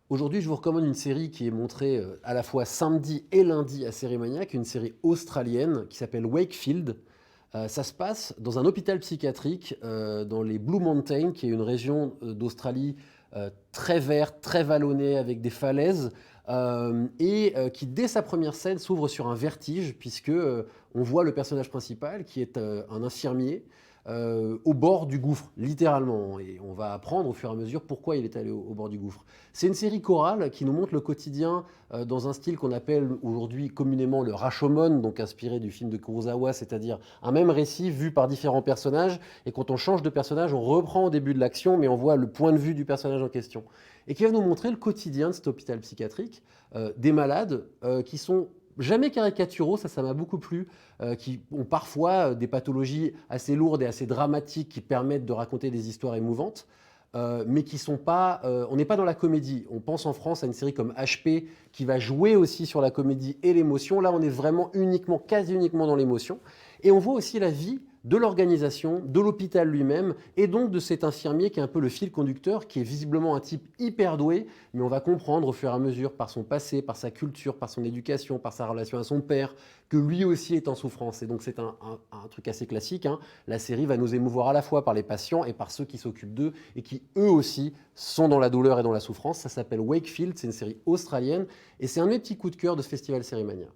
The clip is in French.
Aujourd'hui, je vous recommande une série qui est montrée à la fois samedi et lundi à Série Maniaque, une série australienne qui s'appelle Wakefield. Ça se passe dans un hôpital psychiatrique dans les Blue Mountains, qui est une région d'Australie très verte, très vallonnée, avec des falaises, et qui, dès sa première scène, s'ouvre sur un vertige, puisque on voit le personnage principal, qui est un infirmier, au bord du gouffre, littéralement. Et on va apprendre au fur et à mesure pourquoi il est allé au bord du gouffre. C'est une série chorale qui nous montre le quotidien dans un style qu'on appelle aujourd'hui communément le Rashomon, donc inspiré du film de Kurosawa, c'est-à-dire un même récit vu par différents personnages. Et quand on change de personnage, on reprend au début de l'action, mais on voit le point de vue du personnage en question. Et qui va nous montrer le quotidien de cet hôpital psychiatrique, des malades qui sont jamais caricaturaux, ça m'a beaucoup plu, qui ont parfois des pathologies assez lourdes et assez dramatiques qui permettent de raconter des histoires émouvantes, mais qui sont pas, on n'est pas dans la comédie. On pense en France à une série comme HP qui va jouer aussi sur la comédie et l'émotion. Là, on est vraiment uniquement, quasi uniquement dans l'émotion. Et on voit aussi la vie de l'organisation, de l'hôpital lui-même, et donc de cet infirmier qui est un peu le fil conducteur, qui est visiblement un type hyper doué, mais on va comprendre au fur et à mesure, par son passé, par sa culture, par son éducation, par sa relation à son père, que lui aussi est en souffrance. Et donc c'est un truc assez classique, hein. La série va nous émouvoir à la fois par les patients et par ceux qui s'occupent d'eux, et qui eux aussi sont dans la douleur et dans la souffrance. Ça s'appelle Wakefield, c'est une série australienne, et c'est un de mes petits coups de cœur de ce festival Série Mania.